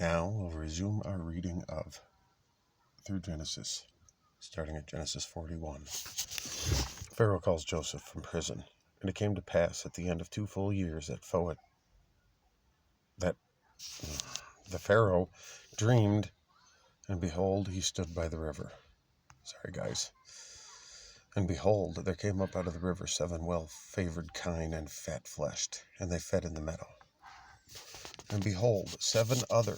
Now we'll resume our reading through Genesis, starting at Genesis 41. Pharaoh calls Joseph from prison, and it came to pass at the end of 2 full years that the Pharaoh dreamed, and behold, he stood by the river. And behold, there came up out of the river 7 well-favored kine and fat-fleshed, and they fed in the meadow. And behold, 7 other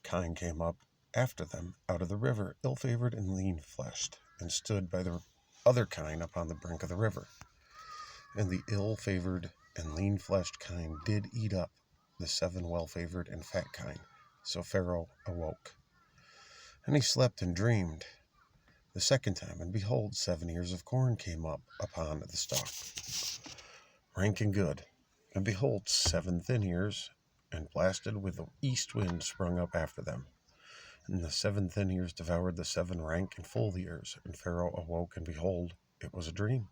kine came up after them out of the river, ill-favored and lean-fleshed, and stood by the other kine upon the brink of the river. And the ill-favored and lean-fleshed kine did eat up the 7 well-favored and fat kine. So Pharaoh awoke, and he slept and dreamed the second time, and behold, 7 ears of corn came up upon the stalk, rank and good. And behold, 7 thin ears, and blasted with the east wind, sprung up after them. And the 7 thin ears devoured the 7 rank and full ears. And Pharaoh awoke, and behold, it was a dream.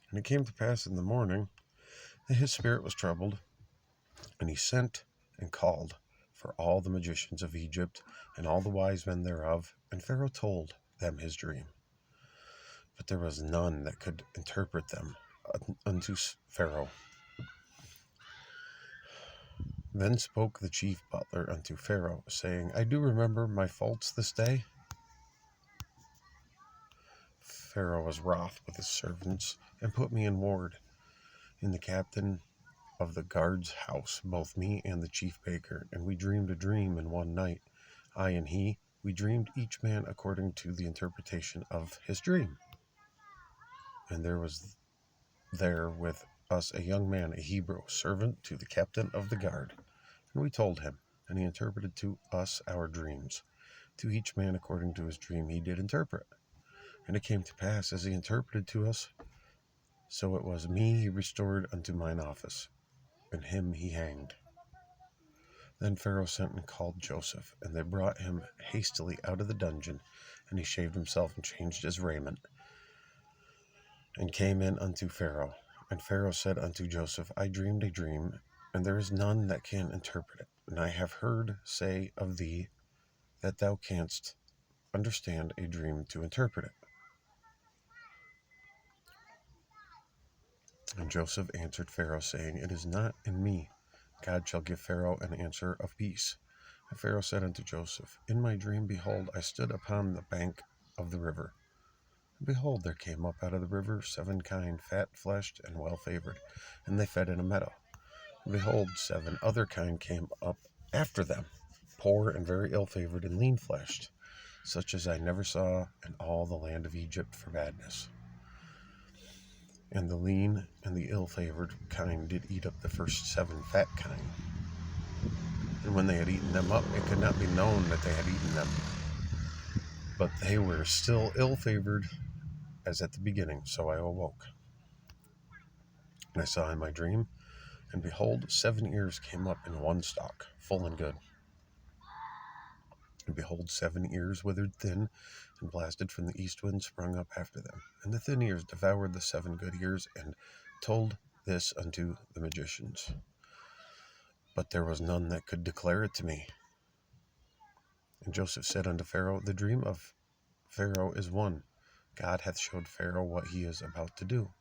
And it came to pass in the morning that his spirit was troubled, and he sent and called for all the magicians of Egypt and all the wise men thereof, and Pharaoh told them his dream. But there was none that could interpret them unto Pharaoh. Then spoke the chief butler unto Pharaoh, saying, I do remember my faults this day. Pharaoh was wroth with his servants, and put me in ward in the captain of the guard's house, both me and the chief baker. And we dreamed a dream in one night, I and he. We dreamed each man according to the interpretation of his dream. And there was there with us a young man, a Hebrew, servant to the captain of the guard. And we told him, and he interpreted to us our dreams. To each man according to his dream he did interpret. And it came to pass, as he interpreted to us, so it was me he restored unto mine office, and him he hanged. Then Pharaoh sent and called Joseph, and they brought him hastily out of the dungeon, and he shaved himself and changed his raiment, and came in unto Pharaoh. And Pharaoh said unto Joseph, I dreamed a dream, and there is none that can interpret it. And I have heard say of thee that thou canst understand a dream to interpret it. And Joseph answered Pharaoh, saying, It is not in me. God shall give Pharaoh an answer of peace. And Pharaoh said unto Joseph, In my dream, behold, I stood upon the bank of the river. And behold, there came up out of the river 7 kine, fat-fleshed and well-favored, and they fed in a meadow. And behold, 7 other kine came up after them, poor and very ill-favored and lean-fleshed, such as I never saw in all the land of Egypt for badness. And the lean and the ill-favored kine did eat up the first 7 fat kine. And when they had eaten them up, it could not be known that they had eaten them. But they were still ill-favored as at the beginning. So I awoke. And I saw in my dream, and behold, 7 ears came up in one stalk, full and good. And behold, 7 ears withered thin, and blasted from the east wind sprung up after them. And the thin ears devoured the 7 good ears, and told this unto the magicians. But there was none that could declare it to me. And Joseph said unto Pharaoh, The dream of Pharaoh is one. God hath showed Pharaoh what he is about to do.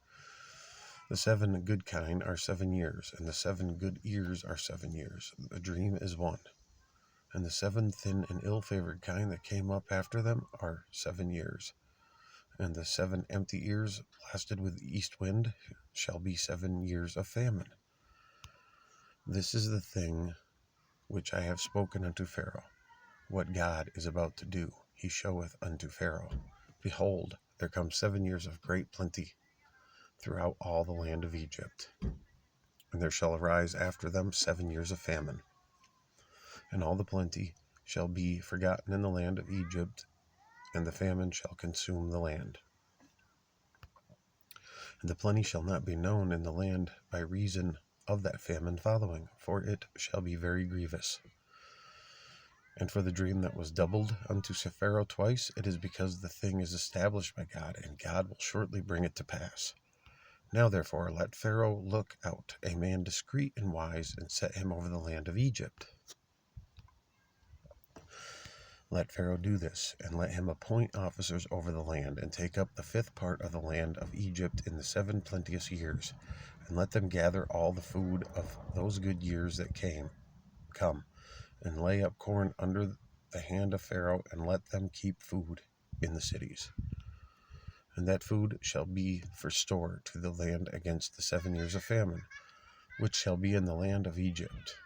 The 7 good kine are 7 years, and the 7 good ears are 7 years. The dream is one. And the 7 thin and ill-favored kine that came up after them are 7 years. And the 7 empty ears blasted with the east wind shall be 7 years of famine. This is the thing which I have spoken unto Pharaoh. What God is about to do, he showeth unto Pharaoh. Behold, there come 7 years of great plenty throughout all the land of Egypt. And there shall arise after them 7 years of famine. And all the plenty shall be forgotten in the land of Egypt, and the famine shall consume the land. And the plenty shall not be known in the land by reason of that famine following, for it shall be very grievous. And for the dream that was doubled unto Pharaoh twice, it is because the thing is established by God, and God will shortly bring it to pass. Now therefore let Pharaoh look out a man discreet and wise, and set him over the land of Egypt. Let Pharaoh do this, and let him appoint officers over the land, and take up the 5th part of the land of Egypt in the 7 plenteous years, and let them gather all the food of those good years that come, and lay up corn under the hand of Pharaoh, and let them keep food in the cities. And that food shall be for store to the land against the 7 years of famine, which shall be in the land of Egypt,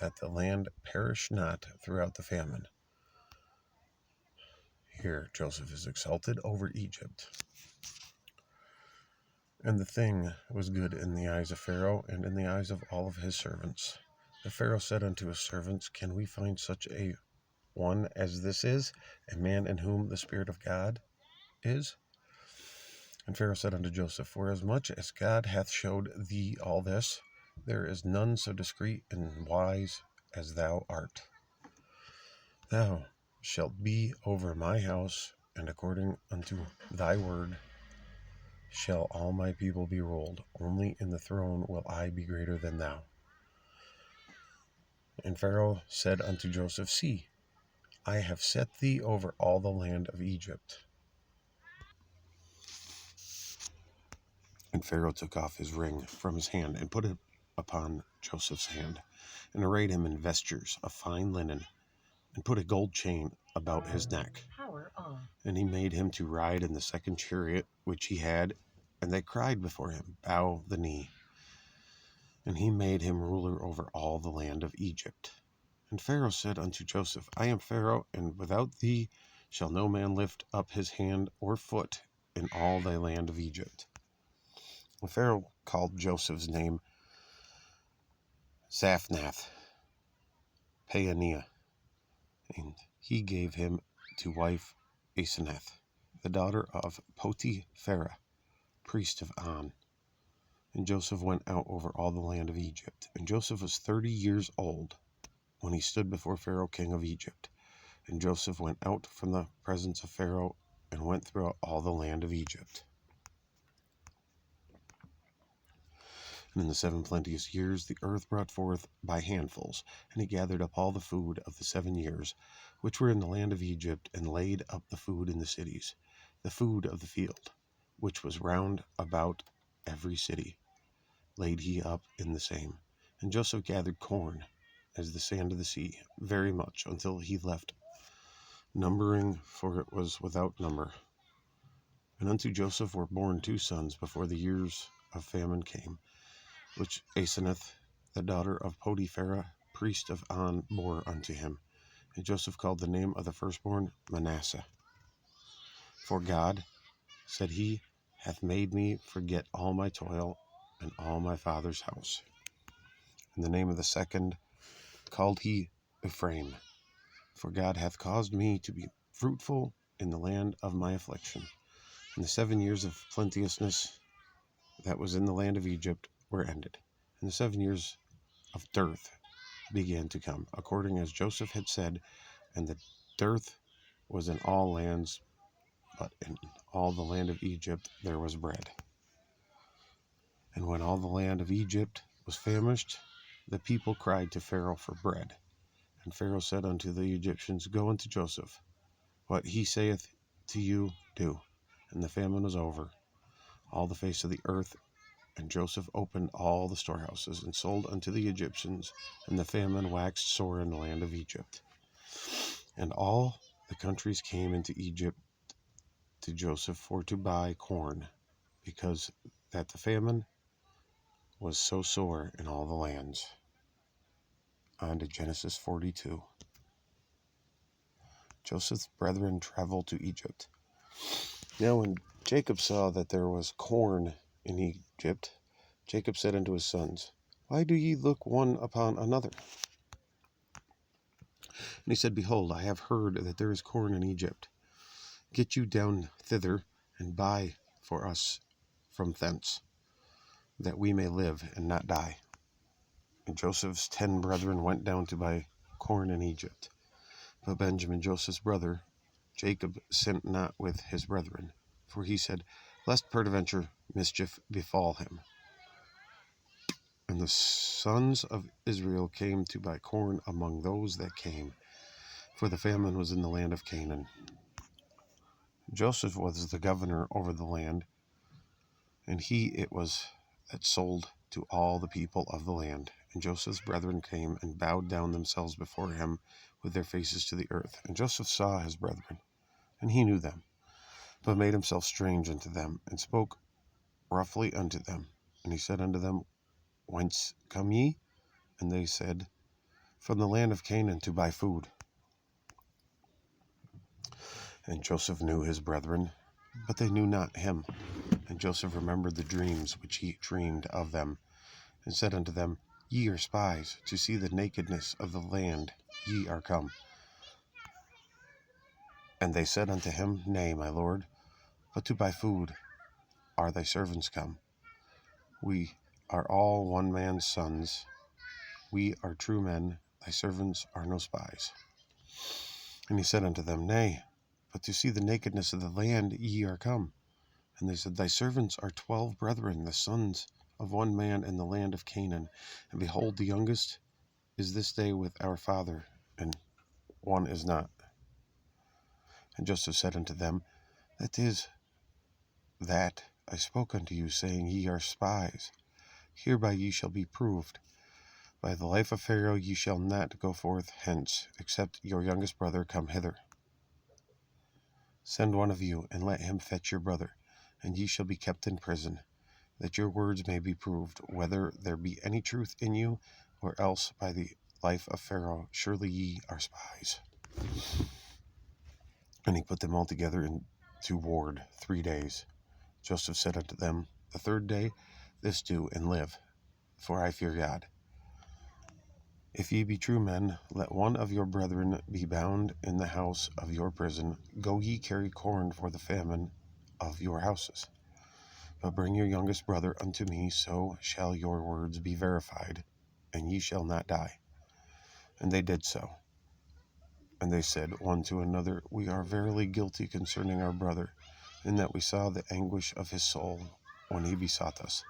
that the land perish not throughout the famine. Here Joseph is exalted over Egypt. And the thing was good in the eyes of Pharaoh and in the eyes of all of his servants. The Pharaoh said unto his servants, Can we find such a one as this is, a man in whom the Spirit of God is? And Pharaoh said unto Joseph, Forasmuch as God hath showed thee all this, there is none so discreet and wise as thou art. Thou shalt be over my house, and according unto thy word shall all my people be rolled. Only in the throne will I be greater than thou. And Pharaoh said unto Joseph, See, I have set thee over all the land of Egypt. And Pharaoh took off his ring from his hand, and put it upon Joseph's hand, and arrayed him in vestures of fine linen, and put a gold chain about his neck. And he made him to ride in the 2nd chariot which he had, and they cried before him, Bow the knee. And he made him ruler over all the land of Egypt. And Pharaoh said unto Joseph, I am Pharaoh, and without thee shall no man lift up his hand or foot in all thy land of Egypt. And Pharaoh called Joseph's name Zaphnath Paaneah, and he gave him to wife Asenath, the daughter of Potipharah, priest of On. And Joseph went out over all the land of Egypt. And Joseph was 30 years old when he stood before Pharaoh king of Egypt. And Joseph went out from the presence of Pharaoh, and went throughout all the land of Egypt. And in the 7 plenteous years the earth brought forth by handfuls, and he gathered up all the food of the 7 years, which were in the land of Egypt, and laid up the food in the cities, the food of the field, which was round about every city, laid he up in the same. And Joseph gathered corn as the sand of the sea, very much, until he left numbering, for it was without number. And unto Joseph were born 2 sons before the years of famine came, which Asenath, the daughter of Potipharah, priest of On, bore unto him. And Joseph called the name of the firstborn Manasseh. For God, said he, hath made me forget all my toil and all my father's house. And the name of the second called he Ephraim. For God hath caused me to be fruitful in the land of my affliction. And the 7 years of plenteousness that was in the land of Egypt were ended. And the 7 years of dearth began to come, according as Joseph had said, and the dearth was in all lands, but in all the land of Egypt there was bread. And when all the land of Egypt was famished, the people cried to Pharaoh for bread. And Pharaoh said unto the Egyptians, Go unto Joseph, what he saith to you, do. And the famine was over all the face of the earth, and Joseph opened all the storehouses, and sold unto the Egyptians, and the famine waxed sore in the land of Egypt. And all the countries came into Egypt to Joseph for to buy corn, because that the famine was so sore in all the lands. On to Genesis 42. Joseph's brethren traveled to Egypt. Now when Jacob saw that there was corn in Egypt, Jacob said unto his sons, Why do ye look one upon another? And he said, Behold, I have heard that there is corn in Egypt. Get you down thither, and buy for us from thence, that we may live and not die. And Joseph's 10 brethren went down to buy corn in Egypt. But Benjamin, Joseph's brother, Jacob, sent not with his brethren, for he said, Lest peradventure mischief befall him. And the sons of Israel came to buy corn among those that came. for the famine was in the land of Canaan. Joseph was the governor over the land, and he it was that sold to all the people of the land. And Joseph's brethren came and bowed down themselves before him with their faces to the earth. And Joseph saw his brethren, and he knew them, but made himself strange unto them, and spoke roughly unto them. And he said unto them, Whence come ye? And they said, From the land of Canaan, to buy food. And Joseph knew his brethren, but they knew not him. And Joseph remembered the dreams which he dreamed of them, and said unto them, Ye are spies, to see the nakedness of the land ye are come. And they said unto him, Nay, my lord, but to buy food are thy servants come. We are all one man's sons. We are true men, thy servants are no spies. And he said unto them, Nay, but to see the nakedness of the land ye are come. And they said, Thy servants are 12 brethren, the sons of one man in the land of Canaan. And behold, the youngest is this day with our father, and one is not. And Joseph said unto them, That is that I spoke unto you, saying, Ye are spies. Hereby ye shall be proved. By the life of Pharaoh ye shall not go forth hence, except your youngest brother come hither. Send one of you, and let him fetch your brother, and ye shall be kept in prison, that your words may be proved, whether there be any truth in you, or else by the life of Pharaoh, surely ye are spies. And he put them all together into ward 3 days. Joseph said unto them, The third day this do, and live, for I fear God. If ye be true men, let one of your brethren be bound in the house of your prison. Go ye carry corn for the famine of your houses. But bring your youngest brother unto me, so shall your words be verified, and ye shall not die. And they did so. And they said one to another, We are verily guilty concerning our brother, in that we saw the anguish of his soul when he besought us.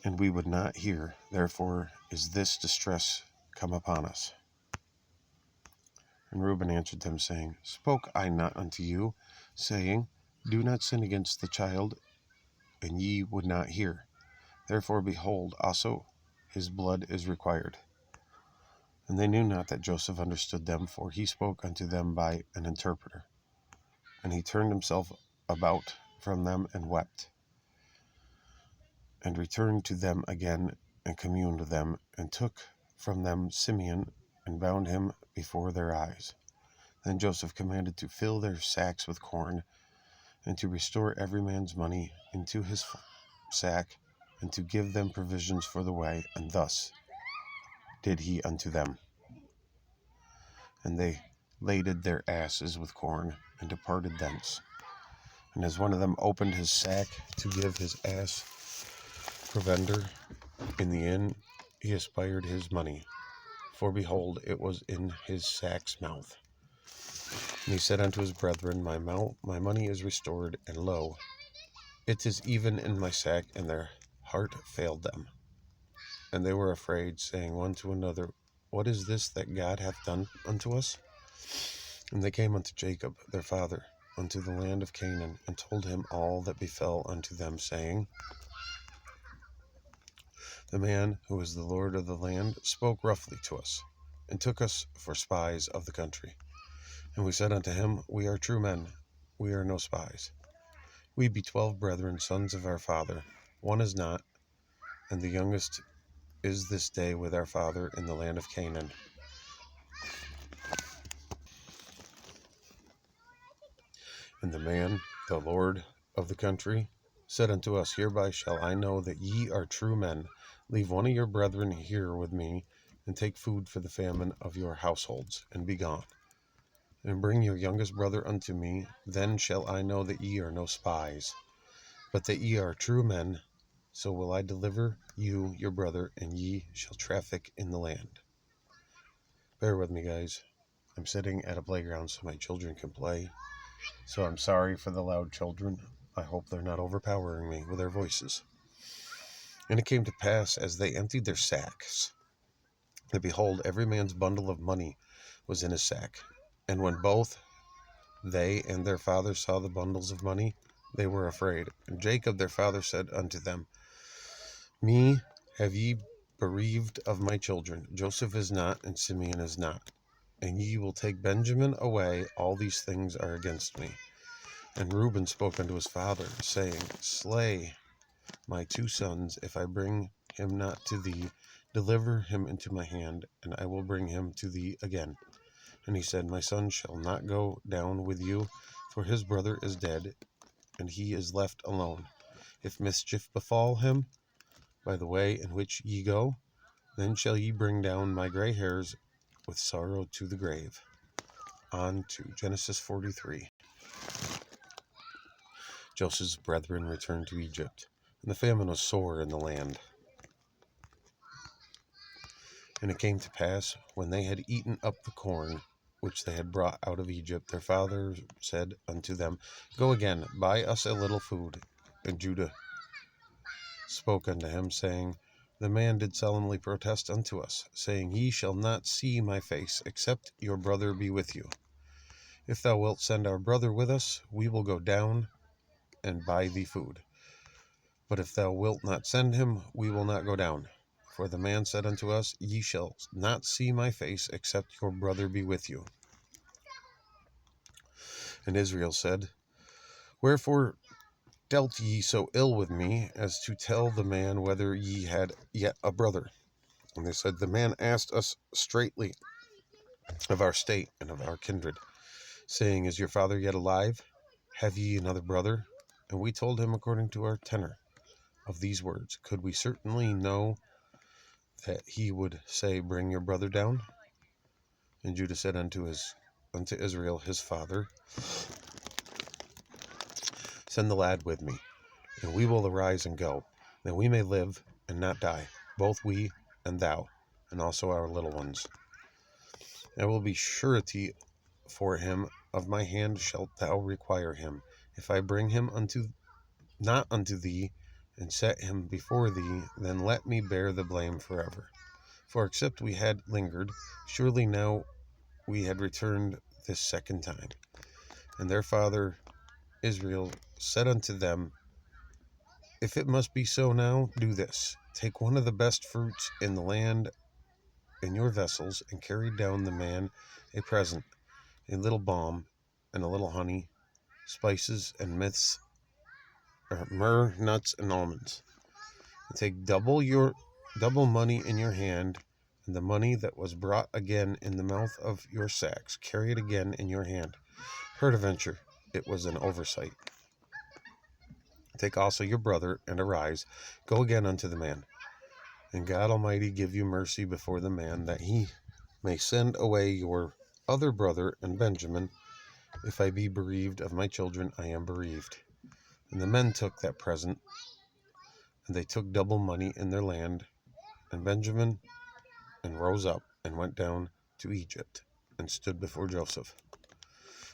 And we would not hear, therefore is this distress come upon us. And Reuben answered them, saying, Spoke I not unto you, saying, Do not sin against the child, and ye would not hear. Therefore, behold, also his blood is required. And they knew not that Joseph understood them, for he spoke unto them by an interpreter. And he turned himself about from them and wept, and returned to them again, and communed with them, and took from them Simeon, and bound him before their eyes. Then Joseph commanded to fill their sacks with corn, and to restore every man's money into his sack, and to give them provisions for the way. And thus did he unto them. And they laded their asses with corn, and departed thence. And as one of them opened his sack to give his ass provender in the inn, he espied his money, for behold, it was in his sack's mouth. And he said unto his brethren, My money is restored, and lo, it is even in my sack. And their heart failed them. And they were afraid, saying one to another, What is this that God hath done unto us? And they came unto Jacob their father, unto the land of Canaan, and told him all that befell unto them, saying, The man who is the Lord of the land spoke roughly to us, and took us for spies of the country. And we said unto him, We are true men, we are no spies. We be 12 brethren, sons of our father. One is not, and the youngest is this day with our father in the land of Canaan. And the man, the Lord of the country, said unto us, Hereby shall I know that ye are true men. Leave one of your brethren here with me, and take food for the famine of your households, and be gone. And bring your youngest brother unto me, then shall I know that ye are no spies, but that ye are true men. So will I deliver you your brother, and ye shall traffic in the land. Bear with me, guys. I'm sitting at a playground so my children can play. So I'm sorry for the loud children. I hope they're not overpowering me with their voices. And it came to pass, as they emptied their sacks, And behold, every man's bundle of money was in his sack. And when both they and their father saw the bundles of money, they were afraid. And Jacob their father said unto them, Me have ye bereaved of my children. Joseph is not, and Simeon is not. And ye will take Benjamin away. All these things are against me. And Reuben spoke unto his father, saying, Slay my two sons, if I bring him not to thee. Deliver him into my hand, and I will bring him to thee again. And he said, My son shall not go down with you, for his brother is dead, and he is left alone. If mischief befall him by the way in which ye go, then shall ye bring down my gray hairs with sorrow to the grave. On to Genesis 43. Joseph's brethren returned to Egypt, and the famine was sore in the land. And it came to pass, when they had eaten up the corn which they had brought out of Egypt, their father said unto them, Go again, buy us a little food. And Judah spoke unto him, saying, The man did solemnly protest unto us, saying, Ye shall not see my face, except your brother be with you. If thou wilt send our brother with us, we will go down and buy thee food. But if thou wilt not send him, we will not go down. For the man said unto us, Ye shall not see my face, except your brother be with you. And Israel said, Wherefore dealt ye so ill with me, as to tell the man whether ye had yet a brother? And they said, The man asked us straitly of our state and of our kindred, saying, Is your father yet alive? Have ye another brother? And we told him according to our tenor of these words. Could we certainly know that he would say, Bring your brother down? And Judah said unto Israel his father, Send the lad with me, and we will arise and go, that we may live and not die, both we and thou, and also our little ones. I will be surety for him, of my hand shalt thou require him. If I bring him not unto thee, and set him before thee, then let me bear the blame forever. For except we had lingered, surely now we had returned this second time. And their father Israel said unto them, If it must be so now, do this. Take one of the best fruits in the land in your vessels, and carry down the man a present, a little balm, and a little honey, spices, and myrrh, nuts, and almonds. And take double money in your hand, and the money that was brought again in the mouth of your sacks, carry it again in your hand. Peradventure, it was an oversight. Take also your brother, and arise, go again unto the man. And God Almighty give you mercy before the man, that he may send away your other brother and Benjamin. If I be bereaved of my children, I am bereaved. And the men took that present, and they took double money in their land, and Benjamin, and rose up, and went down to Egypt, and stood before Joseph.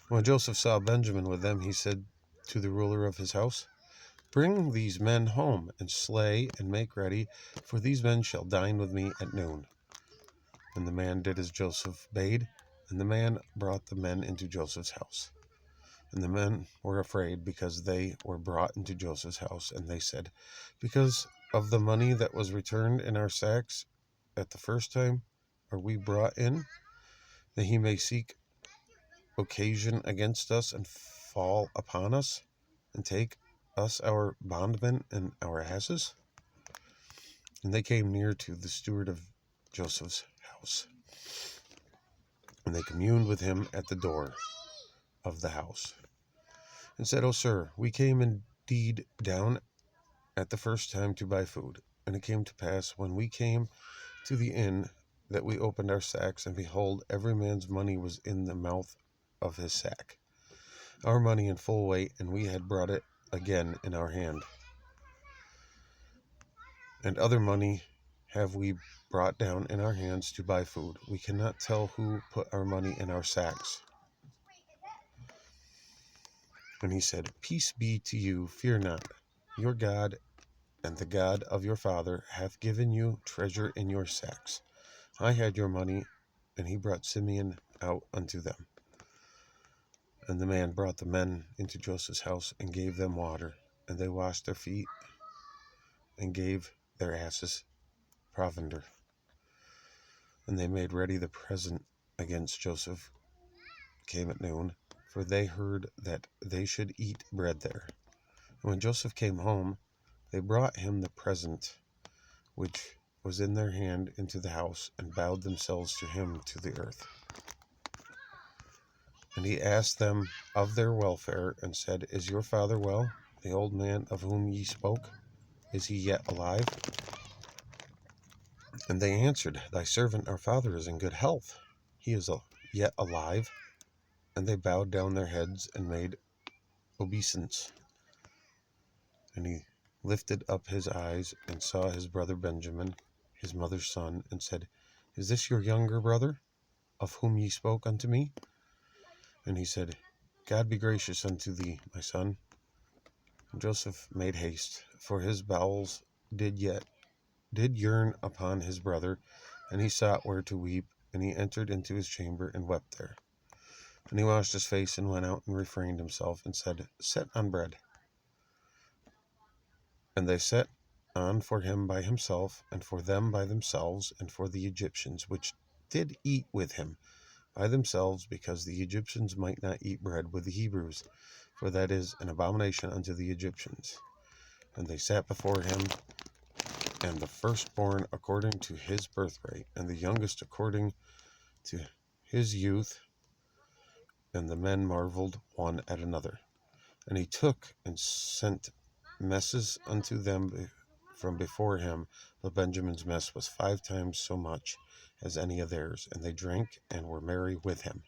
When Joseph saw Benjamin with them, he said to the ruler of his house, Bring these men home, and slay, and make ready, for these men shall dine with me at noon. And the man did as Joseph bade, and the man brought the men into Joseph's house. And the men were afraid, because they were brought into Joseph's house, and they said, Because of the money that was returned in our sacks at the first time are we brought in, that he may seek occasion against us, and fall upon us, and take us our bondmen and our asses? And they came near to the steward of Joseph's house, and they communed with him at the door of the house, and said, O sir, we came indeed down at the first time to buy food. And it came to pass, when we came to the inn, that we opened our sacks, and behold, every man's money was in the mouth of his sack, our money in full weight, and we had brought it again in our hand. And other money have we brought down in our hands to buy food. We cannot tell who put our money in our sacks. And he said, Peace be to you, fear not. Your God and the God of your father hath given you treasure in your sacks. I had your money. And he brought Simeon out unto them. And the man brought the men into Joseph's house and gave them water. And they washed their feet and gave their asses provender. And they made ready the present against Joseph, came at noon, for they heard that they should eat bread there. And when Joseph came home, they brought him the present which was in their hand into the house, and bowed themselves to him to the earth. And he asked them of their welfare, and said, Is your father well? The old man of whom ye spoke, is he yet alive? And they answered, Thy servant our father is in good health. He is yet alive. And they bowed down their heads and made obeisance. And he lifted up his eyes and saw his brother Benjamin, his mother's son, and said, Is this your younger brother, of whom ye spoke unto me? And he said, God be gracious unto thee, my son. And Joseph made haste, for his bowels did yearn upon his brother, and he sought where to weep, and he entered into his chamber and wept there. And he washed his face and went out and refrained himself, and said, Set on bread. And they set on for him by himself, and for them by themselves, and for the Egyptians, which did eat with him by themselves, because the Egyptians might not eat bread with the Hebrews, for that is an abomination unto the Egyptians. And they sat before him, and the firstborn according to his birthright, and the youngest according to his youth. And the men marveled one at another. And he took and sent messes unto them from before him, but Benjamin's mess was 5 times so much as any of theirs, and they drank and were merry with him.